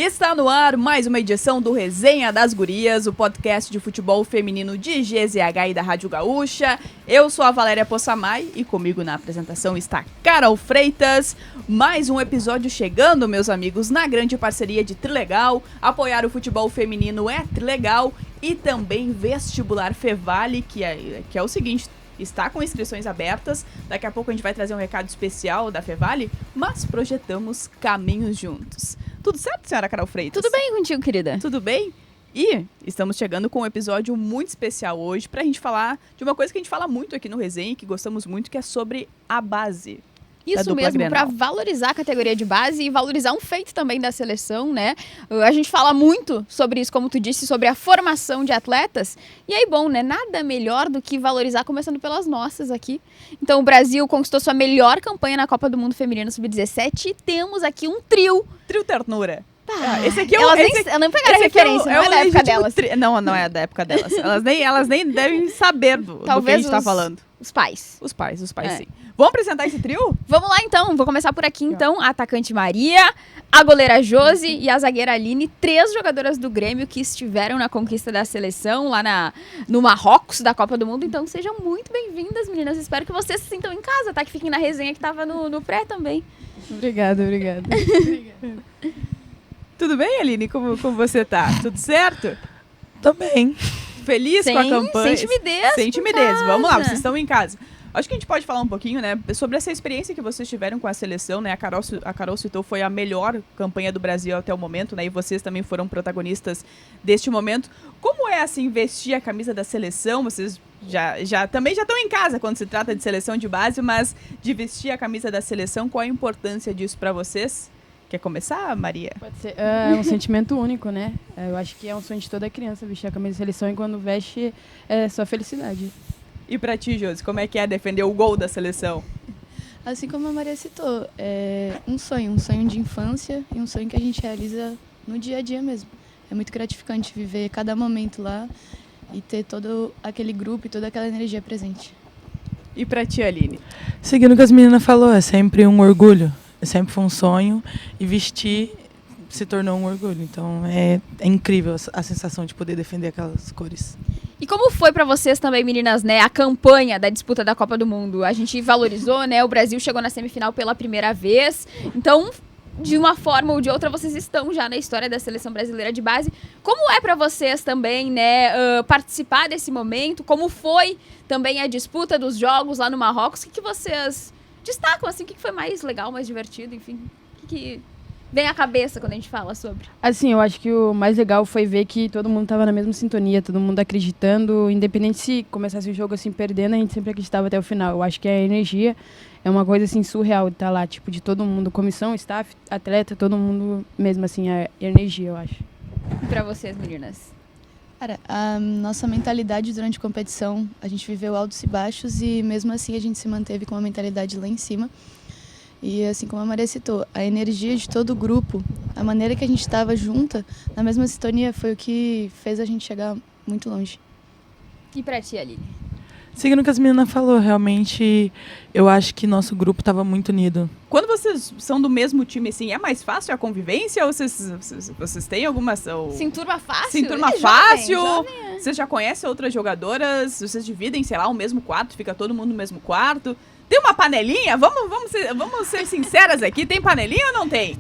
Está no ar mais uma edição do Resenha das Gurias, o podcast de futebol feminino de GZH e da Rádio Gaúcha. Eu sou a Valéria Possamay e comigo na apresentação está Carol Freitas. Mais um episódio chegando, meus amigos, na grande parceria de Trilegal. Apoiar o futebol feminino é Trilegal e também Vestibular Fevale, que é o seguinte... Está com inscrições abertas, daqui a pouco a gente vai trazer um recado especial da Fevale, mas projetamos caminhos juntos. Tudo certo, senhora Carol Freitas? Tudo bem contigo, querida? Tudo bem? E estamos chegando com um episódio muito especial hoje pra gente falar de uma coisa que a gente fala muito aqui no Resenha, que gostamos muito, que é sobre a base. Isso mesmo, para valorizar a categoria de base e valorizar um feito também da seleção, né? A gente fala muito sobre isso, como tu disse, sobre a formação de atletas. E aí, bom, né? Nada melhor do que valorizar, começando pelas nossas aqui. Então, o Brasil conquistou sua melhor campanha na Copa do Mundo Feminino Sub-17 e temos aqui um trio. Trio Ternura. Esse aqui é o... Elas nem pegaram a referência, não é da época delas. Não é da época delas. Elas nem devem saber do que a gente tá falando. Os pais. Os pais, sim. Vamos apresentar esse trio? Vamos lá, então. Vou começar por aqui, então. A atacante Maria, a goleira Josi e a zagueira Aline. 3 jogadoras do Grêmio que estiveram na conquista da seleção lá no Marrocos, da Copa do Mundo. Então, sejam muito bem-vindas, meninas. Espero que vocês se sintam em casa, tá? Que fiquem na resenha que tava no pré também. Obrigada. Tudo bem, Aline? Como você tá? Tudo certo? Tô bem. Feliz com a campanha? Sem timidez. Vamos lá, vocês estão em casa. Acho que a gente pode falar um pouquinho, né, sobre essa experiência que vocês tiveram com a seleção, né? A Carol citou, foi a melhor campanha do Brasil até o momento, né? E vocês também foram protagonistas deste momento. Como é, assim, vestir a camisa da seleção? Vocês também já estão em casa quando se trata de seleção de base, mas de vestir a camisa da seleção, qual a importância disso para vocês? Quer começar, Maria? Pode ser. É um sentimento único, né? Eu acho que é um sonho de toda criança vestir a camisa da seleção e quando veste é só felicidade. E pra ti, Josi, como é que é defender o gol da seleção? Assim como a Maria citou, é um sonho de infância e um sonho que a gente realiza no dia a dia mesmo. É muito gratificante viver cada momento lá e ter todo aquele grupo e toda aquela energia presente. E pra ti, Aline? Seguindo o que as meninas falaram, é sempre um orgulho. Sempre foi um sonho e vestir se tornou um orgulho. Então é incrível a sensação de poder defender aquelas cores. E como foi pra vocês também, meninas, né, a campanha da disputa da Copa do Mundo? A gente valorizou, né, o Brasil chegou na semifinal pela primeira vez. Então, de uma forma ou de outra, vocês estão já na história da seleção brasileira de base. Como é pra vocês também, né, participar desse momento? Como foi também a disputa dos jogos lá no Marrocos? O que vocês destacam, assim, o que foi mais legal, mais divertido, enfim? O que vem à cabeça quando a gente fala sobre? Assim, eu acho que o mais legal foi ver que todo mundo tava na mesma sintonia, todo mundo acreditando, independente se começasse o jogo assim perdendo, a gente sempre acreditava até o final. Eu acho que a energia é uma coisa assim surreal de estar lá, tipo, de todo mundo, comissão, staff, atleta, todo mundo mesmo assim, a energia, eu acho. E pra vocês, meninas? Cara, a nossa mentalidade durante a competição, a gente viveu altos e baixos e mesmo assim a gente se manteve com uma mentalidade lá em cima. E assim como a Maria citou, a energia de todo o grupo, a maneira que a gente estava junta, na mesma sintonia, foi o que fez a gente chegar muito longe. E pra ti, Aline? Seguindo o que as meninas falaram, realmente eu acho que nosso grupo estava muito unido. Quando vocês são do mesmo time, assim, é mais fácil a convivência ou vocês têm alguma... Se enturma fácil? Se enturma fácil? Jovem. Vocês já conhecem outras jogadoras? Vocês dividem, sei lá, o mesmo quarto? Fica todo mundo no mesmo quarto? Tem uma panelinha? Vamos ser sinceras aqui. Tem panelinha ou não tem?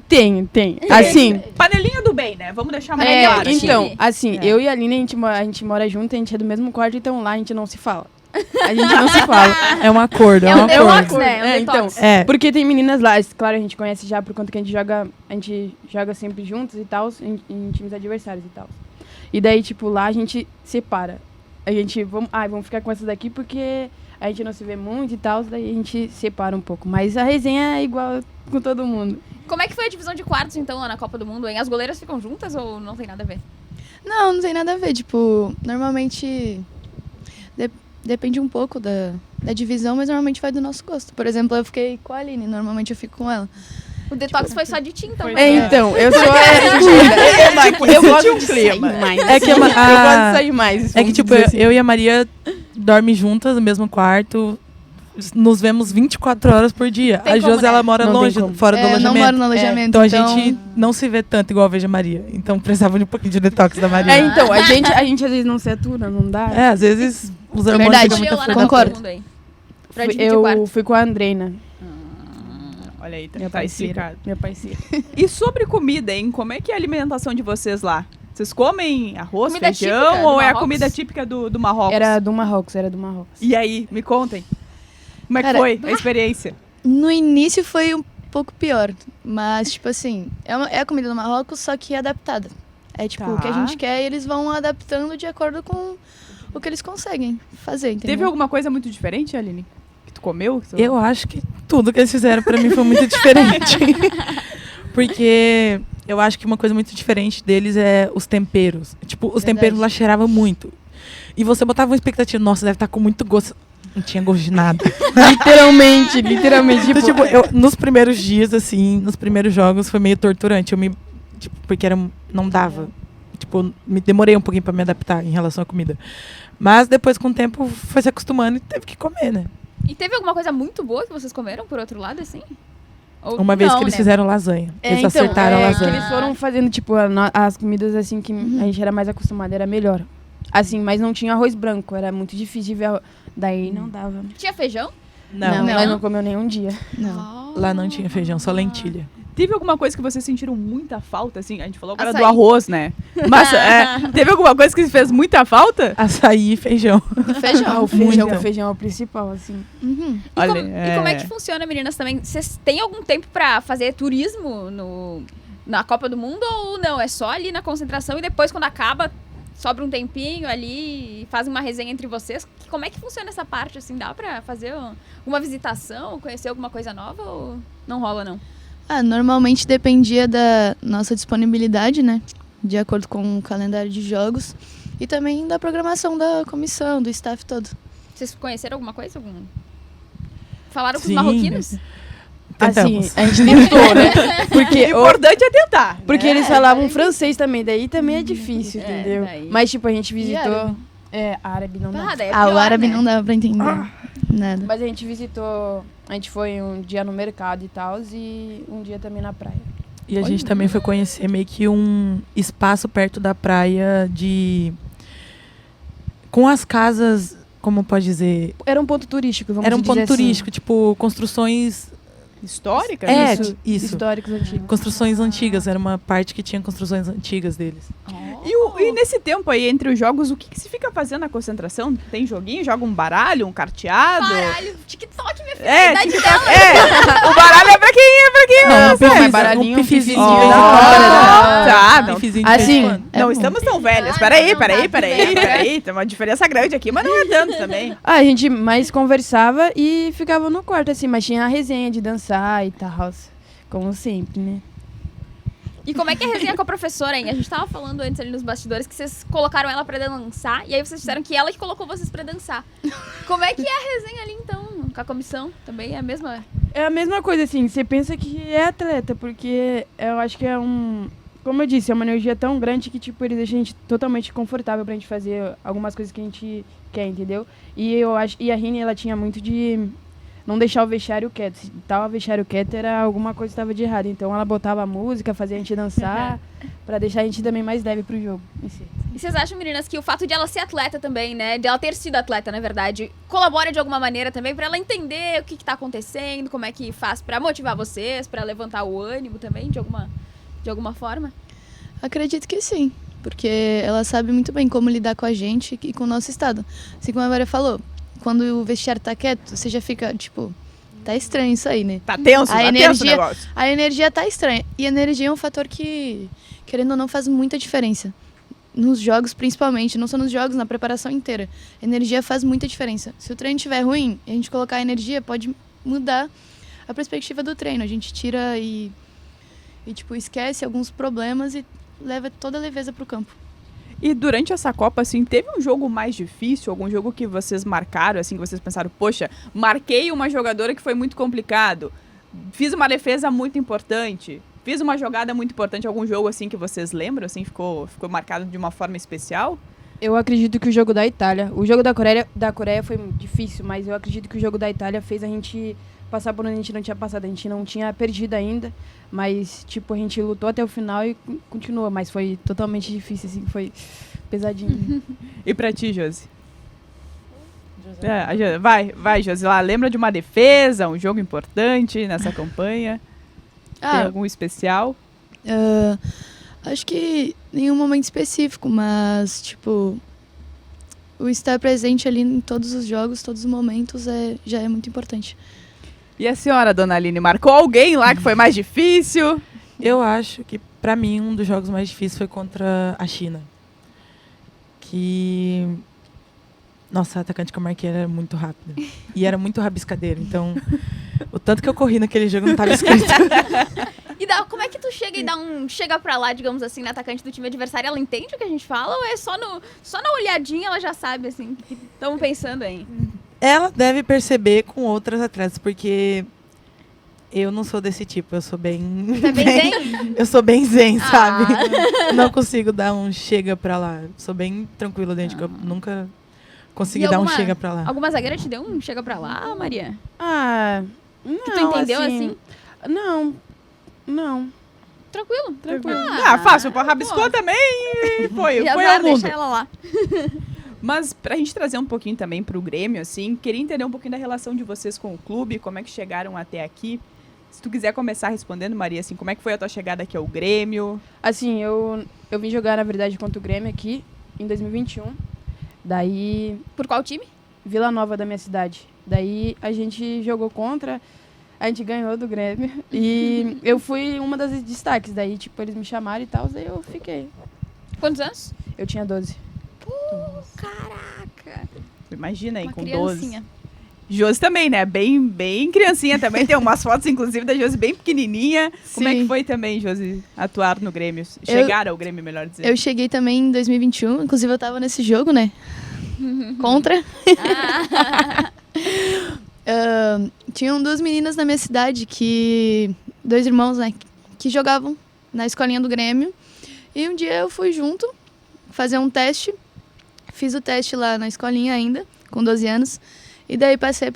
Tem. Assim... Panelinha do bem, né? Vamos deixar mais claro. Então, assim, eu e a Aline, a gente mora junto, a gente é do mesmo quarto, então lá a gente não se fala. A gente não se fala. É um acordo, é um acordo. Né? Então, porque tem meninas lá, claro, a gente conhece já por conta que a gente joga sempre juntos e tal, em times adversários e tal. E daí, tipo, lá a gente separa. A gente, vamos ficar com essas daqui porque a gente não se vê muito e tal, daí a gente separa um pouco. Mas a resenha é igual com todo mundo. Como é que foi a divisão de quartos, então, lá na Copa do Mundo, hein? As goleiras ficam juntas ou não tem nada a ver? Não tem nada a ver. Tipo, normalmente depende um pouco da divisão, mas normalmente vai do nosso gosto. Por exemplo, eu fiquei com a Aline, normalmente eu fico com ela. O detox foi só de ti, então. Então, eu sou eu gosto de sair mais. É que eu gosto de sair mais. É que, tipo, eu e a Maria dormem juntas no mesmo quarto, nos vemos 24 horas por dia. Tem A como, Josi, né? ela mora Não tem longe, como. fora do Não alojamento. moro no alojamento, Então a gente não se vê tanto igual a Veja Maria. Então precisava de um pouquinho de detox da Maria. Então, a gente às vezes não se atura, não dá. Às vezes os hormônios Verdade. ficam muito Escolheu lá na aflorados. Copa do Concordo. Mundo aí. Pra dividir o Eu quarto. fui com a Andreina, Olha aí, minha tá parceira. explicado. Minha parceira. E sobre comida, hein? Como é que é a alimentação de vocês lá? Vocês comem arroz, Comida típica feijão do ou é a Marrocos? comida típica do Marrocos? Era do Marrocos. E aí, me contem. Como é que Cara, foi a experiência? No início foi um pouco pior, mas, tipo assim, é a comida do Marrocos, só que adaptada. É tipo o que a Tá. gente quer e eles vão adaptando de acordo com o que eles conseguem fazer, entendeu? Teve alguma coisa muito diferente, Aline? Que tu comeu? Que tu- Eu acho que tudo que eles fizeram pra mim foi muito diferente. Porque eu acho que uma coisa muito diferente deles é os temperos. Tipo, os Verdade. temperos lá cheiravam muito. E você botava uma expectativa, nossa, deve estar com muito gosto. Não tinha gosto de nada. literalmente. Então, tipo, nos primeiros dias, assim, nos primeiros jogos, foi meio torturante. Porque não dava. Tipo, me demorei um pouquinho pra me adaptar em relação à comida. Mas depois, com o tempo, foi se acostumando e teve que comer, né? E teve alguma coisa muito boa que vocês comeram, por outro lado, assim? Ou Uma vez não, que eles né? fizeram lasanha. Eles então, acertaram a que lasanha. eles foram fazendo, tipo, as comidas assim que a gente era mais acostumado, era melhor. Assim, mas não tinha arroz branco, era muito difícil de ver. Daí não dava. Tinha feijão? Não, Não. nós não comeu nenhum dia. Não. Lá não tinha feijão, só lentilha. Teve alguma coisa que vocês sentiram muita falta, assim? A gente falou agora Açaí. do arroz, né? Mas teve alguma coisa que fez muita falta? Açaí e feijão. Feijão. Muito. O feijão é o principal, assim. Uhum. E como é que funciona, meninas, também? Vocês têm algum tempo pra fazer turismo na Copa do Mundo ou não? É só ali na concentração e depois, quando acaba, sobra um tempinho ali e fazem uma resenha entre vocês? Como é que funciona essa parte, assim? Dá pra fazer uma visitação, conhecer alguma coisa nova ou não rola, não? Normalmente dependia da nossa disponibilidade, né? De acordo com o calendário de jogos. E também da programação da comissão, do staff todo. Vocês conheceram alguma coisa? Falaram com Sim. os marroquinos? Tentamos. Assim, a gente tentou, né? Porque, O importante é tentar. porque né? eles falavam francês também, daí também é difícil, entendeu? daí- Mas, tipo, a gente árabe? visitou... árabe não dá. daí é o pior, árabe né? não dava pra entender nada. Mas a gente visitou... A gente foi um dia no mercado e tal, e um dia também na praia. E a gente também foi conhecer meio que um espaço perto da praia com as casas, como pode dizer? Era um ponto turístico, vamos Era um dizer ponto assim. turístico, tipo, construções... Histórica? É, Isso. isso. Históricos antigos. Construções antigas, era uma parte que tinha construções antigas deles. E nesse tempo aí, entre os jogos, o que se fica fazendo na concentração? Tem joguinho? Joga um baralho, um carteado? Baralho, TikTok, minha filha, É, a idade TikTok- dela. o baralho é pra quem Não, sabe. mas baralhinho, um pifezinho pifezinho, de vez em da quando, hora, né? Tá, Um não. pifezinho de vez em Assim, quando. Não bom. estamos tão velhas. Ah, Peraí. não, tá, Tem uma diferença grande aqui, mas não é tanto também. A gente mais conversava e ficava no quarto, assim, mas tinha a resenha de dançar e tal. Como sempre, né? E como é que é a resenha com a professora, hein? A gente tava falando antes ali nos bastidores que vocês colocaram ela pra dançar, e aí vocês disseram que ela que colocou vocês pra dançar. Como é que é a resenha ali, então? Com a comissão? Também é a mesma? É a mesma coisa, assim, você pensa que é atleta, porque eu acho que é como eu disse, é uma energia tão grande que, tipo, ele deixa a gente totalmente confortável pra gente fazer algumas coisas que a gente quer, entendeu? E eu acho, e a Rini, ela tinha muito de não deixar o vestiário quieto. Se tava o vestiário quieto, era alguma coisa que estava de errado. Então ela botava a música, fazia a gente dançar, pra deixar a gente também mais leve pro jogo em si. E vocês acham, meninas, que o fato de ela ser atleta também, né? De ela ter sido atleta, na verdade, colabora de alguma maneira também pra ela entender o que tá acontecendo, como é que faz pra motivar vocês, pra levantar o ânimo também, de alguma forma? Acredito que sim, porque ela sabe muito bem como lidar com a gente e com o nosso estado. Assim como a Maria falou, quando o vestiário tá quieto, você já fica, tipo, tá estranho isso aí, né? Tá tenso, A tá tenso o energia- negócio. A energia tá estranha. E a energia é um fator que, querendo ou não, faz muita diferença. Nos jogos, principalmente. Não só nos jogos, na preparação inteira. A energia faz muita diferença. Se o treino estiver ruim, a gente colocar a energia pode mudar a perspectiva do treino. A gente tira e tipo, esquece alguns problemas e leva toda a leveza pro campo. E durante essa Copa, assim, teve um jogo mais difícil? Algum jogo que vocês marcaram, assim, que vocês pensaram, poxa, marquei uma jogadora que foi muito complicado, fiz uma defesa muito importante, fiz uma jogada muito importante, algum jogo, assim, que vocês lembram, assim, ficou marcado de uma forma especial? Eu acredito que o jogo da Itália... O jogo da Coreia foi difícil, mas eu acredito que o jogo da Itália fez a gente passar por onde a gente não tinha passado. A gente não tinha perdido ainda, mas, tipo, a gente lutou até o final e continua. Mas foi totalmente difícil, assim, foi pesadinho. E pra ti, Josi? Vai, Josi, lá. Lembra de uma defesa, um jogo importante nessa campanha? Tem algum especial? Acho que nenhum momento específico, mas, tipo, o estar presente ali em todos os jogos, todos os momentos, já é muito importante. E a senhora, dona Aline, marcou alguém lá que foi mais difícil? Eu acho que, pra mim, um dos jogos mais difíceis foi contra a China. Que... Nossa, a atacante que eu marquei era muito rápida. E era muito rabiscadeira. Então, o tanto que eu corri naquele jogo não estava escrito. E como é que tu chega e dá chega pra lá, digamos assim, na atacante do time adversário, ela entende o que a gente fala ou é só na olhadinha ela já sabe, assim, o que estamos pensando aí? Ela deve perceber com outras atletas, porque eu não sou desse tipo, eu sou bem... Tá bem zen? Eu sou bem zen, sabe? Não consigo dar um chega pra lá. Sou bem tranquila dentro de campo, nunca consegui dar um chega pra lá. Alguma zagueira te deu um chega pra lá, Maria? Não, que tu entendeu assim? Não. Tranquilo. Fácil, rabiscou também e foi ao mundo. Deixa ela lá. Mas pra gente trazer um pouquinho também pro Grêmio, assim, queria entender um pouquinho da relação de vocês com o clube, como é que chegaram até aqui. Se tu quiser começar respondendo, Maria, assim, como é que foi a tua chegada aqui ao Grêmio? Assim, eu vim jogar, na verdade, contra o Grêmio aqui em 2021. Daí... Por qual time? Vila Nova da minha cidade. Daí a gente jogou contra, a gente ganhou do Grêmio. E eu fui uma das destaques. Daí, tipo, eles me chamaram e tal, daí eu fiquei. Quantos anos? Eu tinha 12. Caraca! Imagina aí, Uma com criancinha. 12. Josi também, né? Bem criancinha também. Tem umas fotos, inclusive, da Josi bem pequenininha. Como é que Sim. foi também, Josi, atuar no Grêmio? Chegar ao Grêmio, melhor dizer. Eu cheguei também em 2021, inclusive eu tava nesse jogo, né? Contra. Tinham duas meninas na minha cidade, dois irmãos, né? Que jogavam na escolinha do Grêmio. E um dia eu fui junto fazer um teste. Fiz o teste lá na escolinha ainda, com 12 anos. E daí passei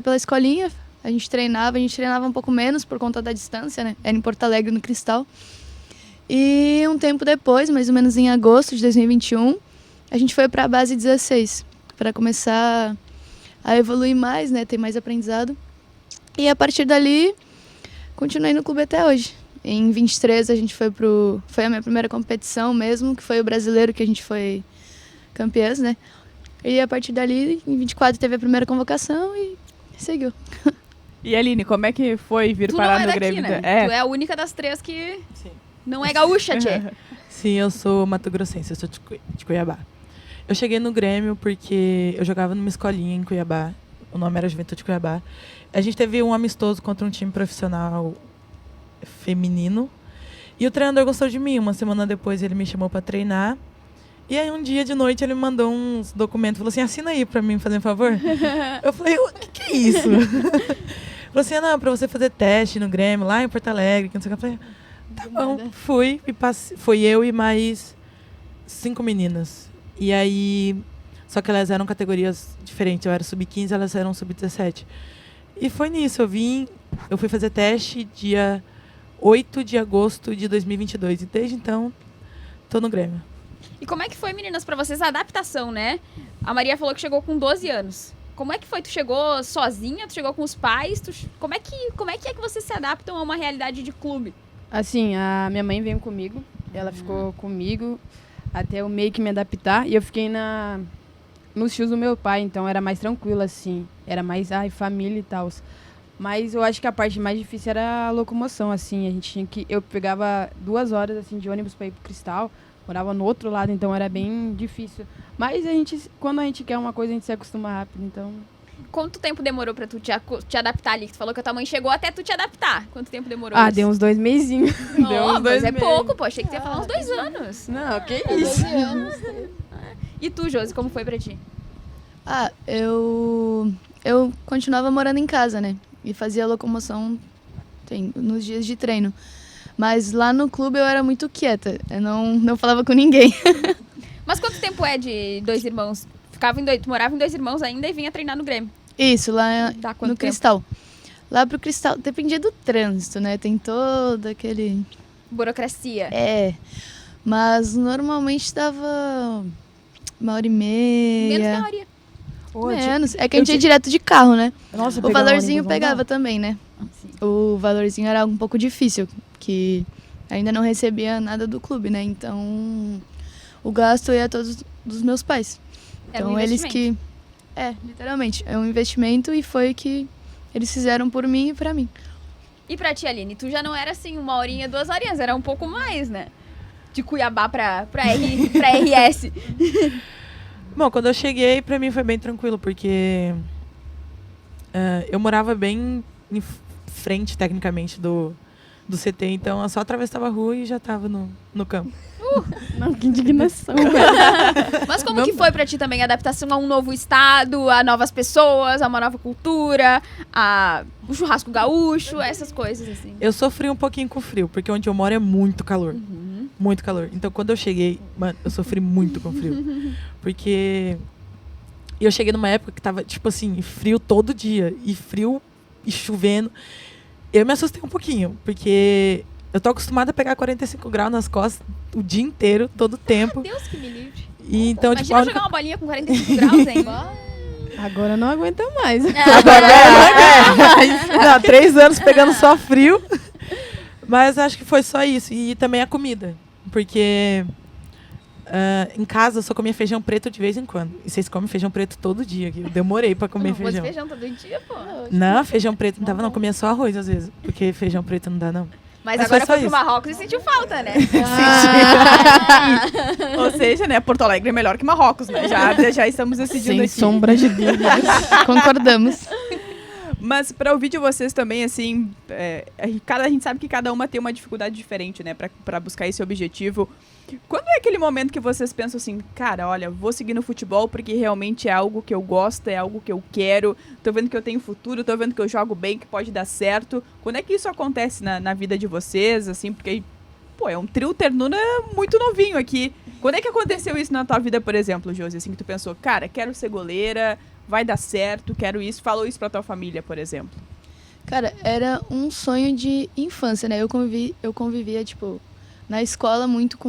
pela escolinha, a gente treinava um pouco menos por conta da distância, né? Era em Porto Alegre, no Cristal. E um tempo depois, mais ou menos em agosto de 2021, a gente foi para a base 16, para começar a evoluir mais, né? Ter mais aprendizado. E a partir dali, continuei no clube até hoje. Em 23 a gente foi a minha primeira competição mesmo, que foi o brasileiro, que a gente foi campeãs, né? E a partir dali, em 24, teve a primeira convocação e seguiu. E Aline, como é que foi vir parar no Grêmio? Né? Tu é a única das três que não é gaúcha, tchê. Sim, eu sou mato-grossense, eu sou de Cuiabá. Eu cheguei no Grêmio porque eu jogava numa escolinha em Cuiabá, o nome era Juventude Cuiabá. A gente teve um amistoso contra um time profissional feminino e o treinador gostou de mim. Uma semana depois ele me chamou para treinar. E aí um dia de noite ele me mandou uns documentos, falou assim, assina aí pra mim, fazer um favor. Eu falei, o que é isso? Falou assim, não, pra você fazer teste no Grêmio, lá em Porto Alegre, que não sei o que. Eu falei, tá bom, fui e passei. Foi eu e mais 5 meninas. E aí, só que elas eram categorias diferentes, eu era sub-15, elas eram sub-17. E foi nisso, eu fui fazer teste dia 8 de agosto de 2022. E desde então, tô no Grêmio. E como é que foi, meninas, pra vocês a adaptação, né? A Maria falou que chegou com 12 anos. Como é que foi? Tu chegou sozinha? Tu chegou com os pais? Como é que vocês se adaptam a uma realidade de clube? Assim, a minha mãe veio comigo. Ela ficou comigo até eu meio que me adaptar. E eu fiquei nos tios do meu pai, então era mais tranquilo, assim. Era mais, família e tal. Mas eu acho que a parte mais difícil era a locomoção, assim. Eu pegava 2 horas, assim, de ônibus pra ir pro Cristal. Morava no outro lado, então era bem difícil. Mas quando a gente quer uma coisa, a gente se acostuma rápido, então... Quanto tempo demorou pra tu te adaptar ali? Tu falou que a tua mãe chegou até tu te adaptar. Quanto tempo demorou isso? Deu uns 2 mesinhos. Deu uns 2 mas é meses. pouco, pô. Achei que tu ia falar uns 2 anos. Não, que isso. 12 anos. E tu, Josi, como foi pra ti? Eu continuava morando em casa, né? E fazia locomoção nos dias de treino. Mas lá no clube eu era muito quieta. Eu não falava com ninguém. Mas quanto tempo é de dois irmãos? Tu morava em Dois Irmãos ainda e vinha treinar no Grêmio. Isso, lá Dá quanto no tempo? Cristal. Lá pro Cristal, dependia do trânsito, né? Tem todo aquele... Burocracia. Mas normalmente dava 1h30. Menos que a maioria. Menos. É que a gente ia direto de carro, né? Nossa, O valorzinho pegava pegava. também, né? Sim. O valorzinho era um pouco difícil, que ainda não recebia nada do clube, né? Então, o gasto ia todos dos meus pais. Era um Então, eles investimento. que... literalmente. É um investimento e foi que eles fizeram por mim e pra mim. E pra ti, Aline, tu já não era assim 1 horinha, 2 horinhas, era um pouco mais, né? De Cuiabá pra RS. Bom, quando eu cheguei, pra mim foi bem tranquilo, porque eu morava bem em frente, tecnicamente, do CT, então eu só atravessava a rua e já tava no campo. Não, que indignação. Mas como que foi pra ti também a adaptação a um novo estado, a novas pessoas, a uma nova cultura, o churrasco gaúcho, essas coisas assim? Eu sofri um pouquinho com frio, porque onde eu moro é muito calor. Muito calor. Então, quando eu cheguei, mano, eu sofri muito com frio. Porque eu cheguei numa época que tava, tipo assim, frio todo dia. E frio e chovendo. Eu me assustei um pouquinho, porque eu tô acostumada a pegar 45 graus nas costas o dia inteiro, todo o tempo. Deus que me livre. E então, tipo, Imagina jogar uma bolinha com 45 graus, hein? Agora não aguenta mais. Não, 3 anos pegando só frio. Mas acho que foi só isso. E também a comida. Porque em casa eu só comia feijão preto de vez em quando. E vocês comem feijão preto todo dia. Eu demorei pra comer feijão. Feijão todo dia, pô. Não, feijão preto não dava, não. Comia só arroz às vezes. Porque feijão preto não dá, não. Mas Mas agora foi foi só pro isso. Marrocos e sentiu falta, né? Ou seja, né, Porto Alegre é melhor que Marrocos, né? Já estamos decidindo Sem aqui. sombra de dúvidas. Concordamos. Mas para ouvir de vocês também, assim, a gente sabe que cada uma tem uma dificuldade diferente, né, para buscar esse objetivo. Quando é aquele momento que vocês pensam assim, cara, olha, vou seguir no futebol porque realmente é algo que eu gosto, é algo que eu quero, tô vendo que eu tenho futuro, tô vendo que eu jogo bem, que pode dar certo. Quando é que isso acontece na vida de vocês, assim, porque, pô, é um trio ternuna muito novinho aqui. Quando é que aconteceu isso na tua vida, por exemplo, Josi, assim, que tu pensou, cara, quero ser goleira, vai dar certo, quero isso, falou isso pra tua família, por exemplo? Cara, era um sonho de infância, né? Eu convivia, tipo, na escola muito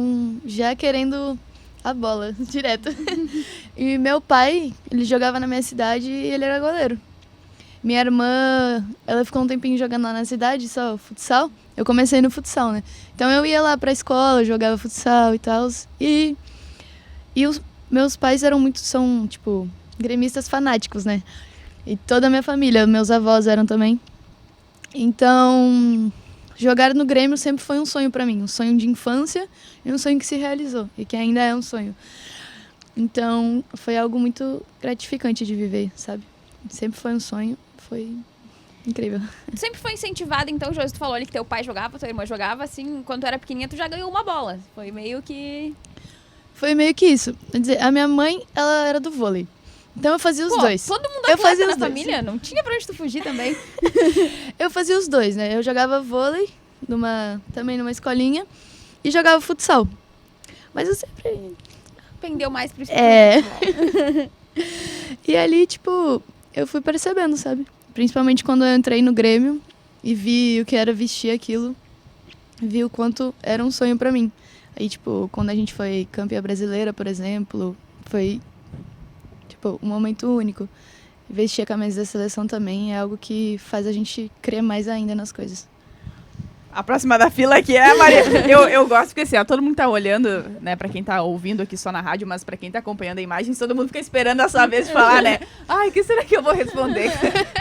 já querendo a bola, direto. E meu pai, ele jogava na minha cidade e ele era goleiro. Minha irmã, ela ficou um tempinho jogando lá na cidade, só futsal. Eu comecei no futsal, né? Então eu ia lá pra escola, jogava futsal e tal. E os meus pais são, tipo, gremistas fanáticos, né? E toda a minha família, meus avós eram também. Então, jogar no Grêmio sempre foi um sonho pra mim. Um sonho de infância e um sonho que se realizou. E que ainda é um sonho. Então, foi algo muito gratificante de viver, sabe? Sempre foi um sonho, foi incrível. Sempre foi incentivada, então, Josi, tu falou ali que teu pai jogava, tua irmã jogava, assim, quando tu era pequenininha, tu já ganhou uma bola. Foi meio que... Foi meio que isso. Quer dizer, a minha mãe, ela era do vôlei. Então eu fazia os dois. Todo mundo Eu atleta fazia na os dois. família, não tinha pra onde tu fugir também. Eu fazia os dois, né? Eu jogava vôlei, também numa escolinha, e jogava futsal. Mas eu sempre... Pendeu mais pro E ali, tipo, eu fui percebendo, sabe? Principalmente quando eu entrei no Grêmio e vi o que era vestir aquilo, vi o quanto era um sonho pra mim. Aí, tipo, quando a gente foi campeã brasileira, por exemplo, foi, tipo, um momento único. Vestir a camisa da seleção também é algo que faz a gente crer mais ainda nas coisas. A próxima da fila aqui é a Maria. Eu gosto porque assim, ó, todo mundo tá olhando, né, pra quem tá ouvindo aqui só na rádio, mas pra quem tá acompanhando a imagem, todo mundo fica esperando a sua vez de falar, né? Ai, o que será que eu vou responder?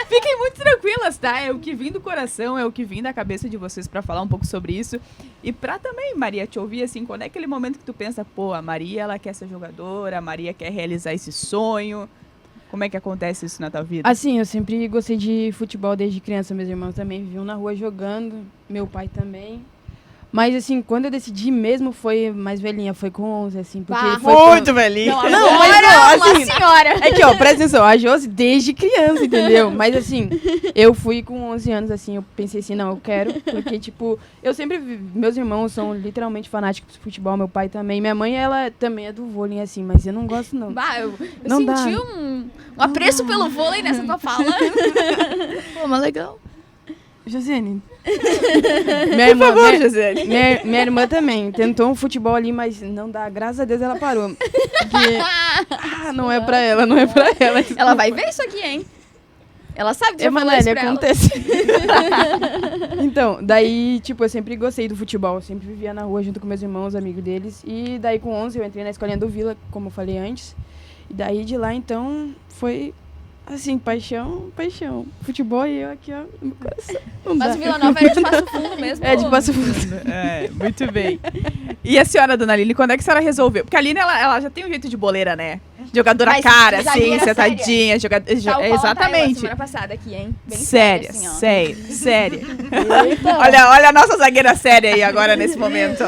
Fiquem muito tranquilas, tá? É o que vem do coração, é o que vem da cabeça de vocês pra falar um pouco sobre isso. E pra também, Maria, te ouvir assim, quando é aquele momento que tu pensa, pô, a Maria, ela quer ser jogadora, a Maria quer realizar esse sonho. Como é que acontece isso na tua vida? Assim, eu sempre gostei de futebol desde criança. Meus irmãos também viviam na rua jogando. Meu pai também. Mas, assim, quando eu decidi mesmo, foi mais velhinha, foi com 11, assim, porque Ah, foi Muito velhinho. Não, Não, agora mas não, uma assim, senhora. É que, ó, presta atenção, a Josi desde criança, entendeu? Mas, assim, eu fui com 11 anos, assim, eu pensei assim, não, eu quero, porque, tipo, eu sempre meus irmãos são literalmente fanáticos de futebol, meu pai também, minha mãe, ela também é do vôlei, assim, mas eu não gosto, não. Bah, eu Não senti dá. um apreço pelo vôlei nessa tua fala. Pô, mas legal. Josiane. Minha irmã, Por favor, minha, Gisele. minha irmã também tentou um futebol ali, mas não dá, graças a Deus ela parou. Porque, não é pra ela, não é pra ela. Ela vai ver isso aqui, hein? Ela sabe que você falou isso Emanuele, pra ela. acontece. Então, daí, tipo, eu sempre gostei do futebol. Eu sempre vivia na rua junto com meus irmãos, amigos deles. E daí, com 11, eu entrei na escolinha do Vila, como eu falei antes. E daí, de lá, então, foi, assim, paixão. Futebol e eu aqui, ó, no meu coração. Não Mas dá. o Vila Nova era de Passo Fundo mesmo. É, de Passo Fundo. É, muito bem. E a senhora, dona Aline, quando é que a senhora resolveu? Porque a Aline, ela já tem um jeito de boleira, né? Jogadora Mas cara, assim, zagueira sentadinha. Tal qual a Taylor Exatamente. semana passada aqui, hein? Bem Séria, assim, ó. séria. Olha a nossa zagueira séria aí agora, nesse momento.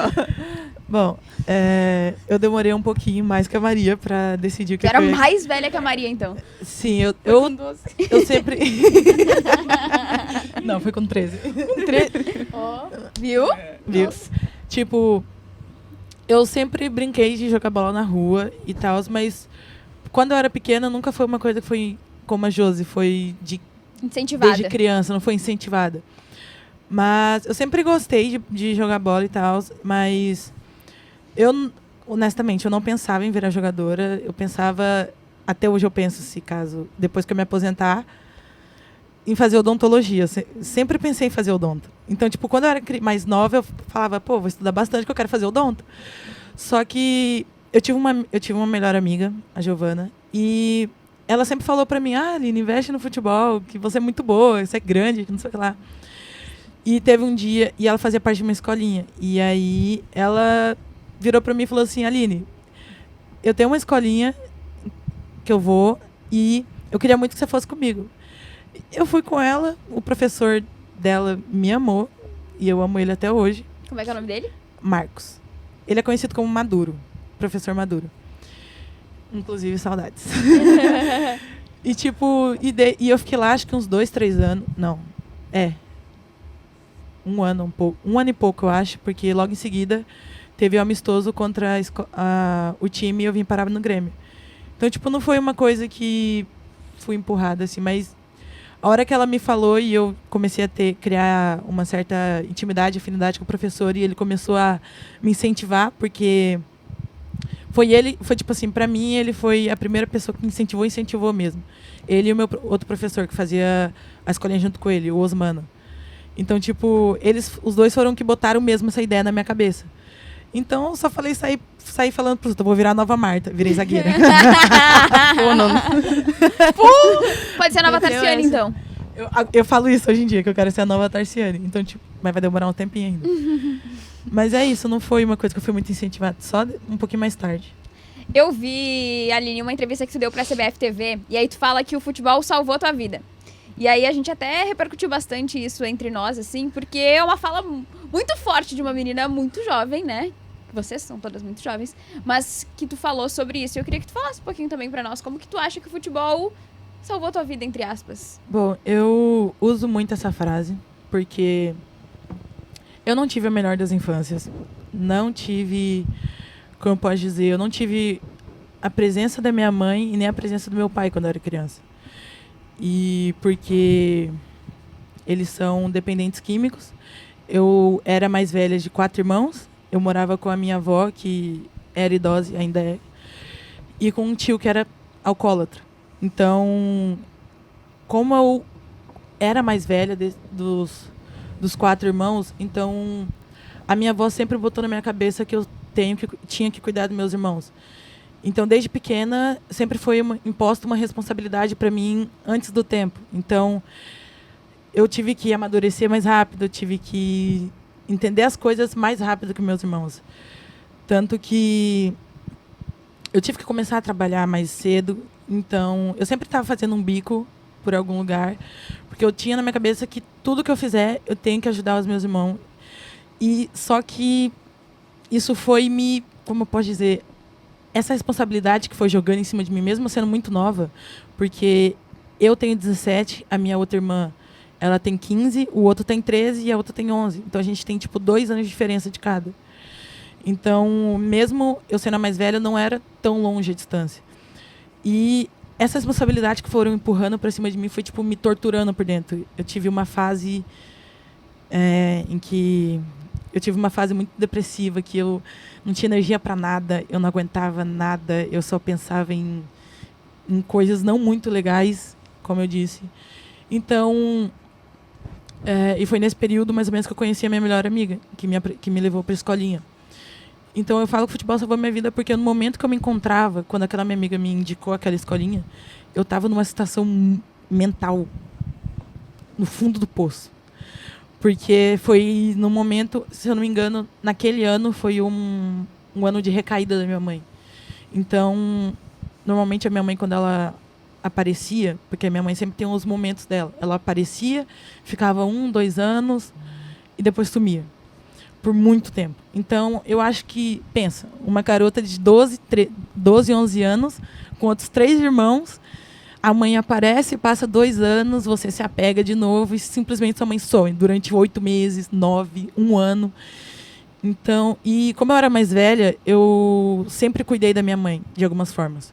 Bom, eu demorei um pouquinho mais que a Maria pra decidir o que Tu era eu ia- mais velha que a Maria, então. Sim, eu sempre... Não, foi com 13. Viu? Viu? Tipo, eu sempre brinquei de jogar bola na rua e tal, mas quando eu era pequena nunca foi uma coisa que foi como a Josi, foi Incentivada. desde criança, não foi incentivada. Mas eu sempre gostei de jogar bola e tal, mas honestamente, eu não pensava em virar jogadora. Eu pensava, até hoje eu penso, se caso, depois que eu me aposentar, em fazer odontologia. Sempre pensei em fazer odonto. Então, tipo, quando eu era mais nova, eu falava, pô, vou estudar bastante que eu quero fazer odonto. Só que eu tive uma melhor amiga, a Giovana, e ela sempre falou pra mim, Aline, investe no futebol, que você é muito boa, você é grande, que não sei o que lá. E teve um dia, e ela fazia parte de uma escolinha, e aí ela virou pra mim e falou assim, Aline, eu tenho uma escolinha que eu vou, e eu queria muito que você fosse comigo. Eu fui com ela, o professor dela me amou, e eu amo ele até hoje, Como é que é o nome dele? Marcos. Ele é conhecido como Maduro, professor Maduro. Inclusive, saudades. E tipo, e eu fiquei lá acho que uns 2, 3 anos. Não. Um ano e pouco, eu acho, porque logo em seguida teve o amistoso contra o time e eu vim parar no Grêmio. Então, tipo, não foi uma coisa que fui empurrada, assim, mas a hora que ela me falou e eu comecei a criar uma certa intimidade, afinidade com o professor, e ele começou a me incentivar, porque foi tipo assim, pra mim, ele foi a primeira pessoa que me incentivou mesmo. Ele e o meu outro professor, que fazia a escolinha junto com ele, o Osmano. Então, tipo, os dois foram que botaram mesmo essa ideia na minha cabeça. Então, eu só saí falando pros outros, eu vou virar a nova Marta, virei zagueira. Pô, não. Pode ser a nova Tarciane, então. Eu falo isso hoje em dia, que eu quero ser a nova Tarciane. Então, tipo, mas vai demorar um tempinho ainda. Mas é isso, não foi uma coisa que eu fui muito incentivada, só um pouquinho mais tarde. Eu vi, Aline, uma entrevista que tu deu pra CBF TV, e aí tu fala que o futebol salvou tua vida. E aí a gente até repercutiu bastante isso entre nós, assim, porque é uma fala muito forte de uma menina muito jovem, né? Vocês são todas muito jovens, mas que tu falou sobre isso. Eu queria que tu falasse um pouquinho também pra nós, como que tu acha que o futebol salvou tua vida, entre aspas? Bom, eu uso muito essa frase, porque eu não tive a melhor das infâncias. Não tive, como eu posso dizer, eu não tive a presença da minha mãe e nem a presença do meu pai quando eu era criança. E porque eles são dependentes químicos. Eu era mais velha de 4 irmãos. Eu morava com a minha avó, que era idosa e ainda é. E com um tio que era alcoólatra. Então, como eu era mais velha dos 4 irmãos, então a minha avó sempre botou na minha cabeça que eu tinha que cuidar dos meus irmãos. Então, desde pequena, sempre foi imposta uma responsabilidade para mim antes do tempo. Então, eu tive que amadurecer mais rápido, eu tive que entender as coisas mais rápido que meus irmãos. Tanto que eu tive que começar a trabalhar mais cedo. Então, eu sempre estava fazendo um bico por algum lugar, porque eu tinha na minha cabeça que tudo que eu fizer, eu tenho que ajudar os meus irmãos. E só que isso foi como eu posso dizer, essa responsabilidade que foi jogando em cima de mim, mesmo sendo muito nova, porque eu tenho 17, a minha outra irmã, ela tem 15, o outro tem 13 e a outra tem 11. Então a gente tem 2 anos de diferença de cada. Então, mesmo eu sendo a mais velha, não era tão longe a distância. E essa responsabilidade que foram empurrando para cima de mim foi me torturando por dentro. Eu tive uma fase em que eu tive uma fase muito depressiva, que eu não tinha energia para nada, eu não aguentava nada, eu só pensava em coisas não muito legais, como eu disse. Então, e foi nesse período, mais ou menos, que eu conheci a minha melhor amiga, que me levou para a escolinha. Então, eu falo que o futebol salvou minha vida porque no momento que eu me encontrava, quando aquela minha amiga me indicou aquela escolinha, eu estava numa situação mental no fundo do poço. Porque foi no momento, se eu não me engano, naquele ano foi um ano de recaída da minha mãe. Então, normalmente a minha mãe, quando ela aparecia, porque a minha mãe sempre tem os momentos dela, ela aparecia, ficava 1, 2 anos e depois sumia. Por muito tempo. Então, eu acho que, pensa, uma garota de 12, 11 anos, com outros 3 irmãos, a mãe aparece, passa 2 anos, você se apega de novo e simplesmente sua mãe some durante 8 meses, 9, 1 ano. Então, e como eu era mais velha, eu sempre cuidei da minha mãe, de algumas formas.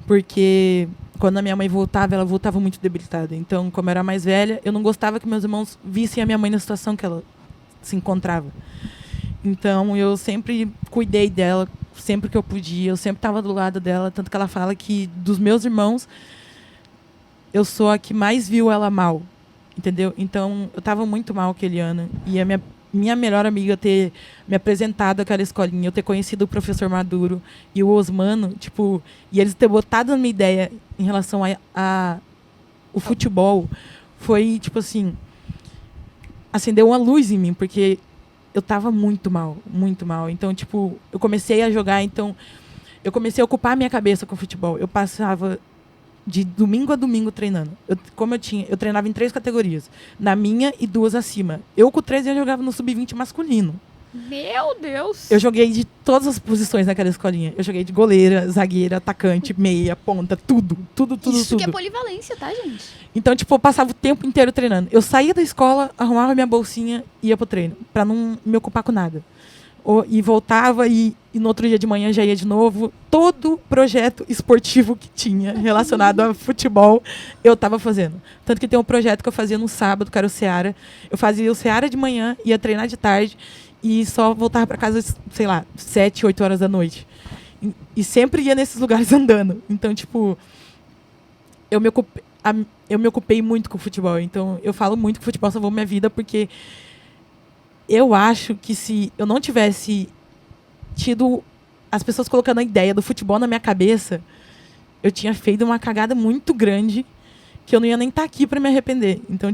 Porque quando a minha mãe voltava, ela voltava muito debilitada. Então, como eu era mais velha, eu não gostava que meus irmãos vissem a minha mãe na situação que ela se encontrava. Então, eu sempre cuidei dela, sempre que eu podia, eu sempre estava do lado dela, tanto que ela fala que dos meus irmãos, eu sou a que mais viu ela mal, entendeu? Então, eu estava muito mal aquele ano, e a minha melhor amiga ter me apresentado àquela escolinha, eu ter conhecido o professor Maduro e o Osmano, e eles ter botado na minha ideia em relação a o futebol, foi, acendeu uma luz em mim, porque eu estava muito mal, muito mal. Então, eu comecei a jogar, eu comecei a ocupar a minha cabeça com o futebol. Eu passava de domingo a domingo treinando. Eu treinava em 3 categorias, na minha e 2 acima. Eu, com 13 anos, jogava no sub-20 masculino. Meu Deus! Eu joguei de todas as posições naquela escolinha. Eu joguei de goleira, zagueira, atacante, meia, ponta, tudo. Isso que é polivalência, tá, gente? Então, eu passava o tempo inteiro treinando. Eu saía da escola, arrumava minha bolsinha e ia pro treino, pra não me ocupar com nada. E voltava e no outro dia de manhã já ia de novo. Todo projeto esportivo que tinha relacionado a futebol, eu estava fazendo. Tanto que tem um projeto que eu fazia no sábado, que era o Seara. Eu fazia o Seara de manhã, ia treinar de tarde e só voltava para casa, 7, 8 horas da noite. E sempre ia nesses lugares andando. Então, eu me ocupei muito com o futebol. Então, eu falo muito que o futebol salvou minha vida, porque eu acho que se eu não tivesse tido as pessoas colocando a ideia do futebol na minha cabeça, eu tinha feito uma cagada muito grande que eu não ia nem estar aqui para me arrepender. Então,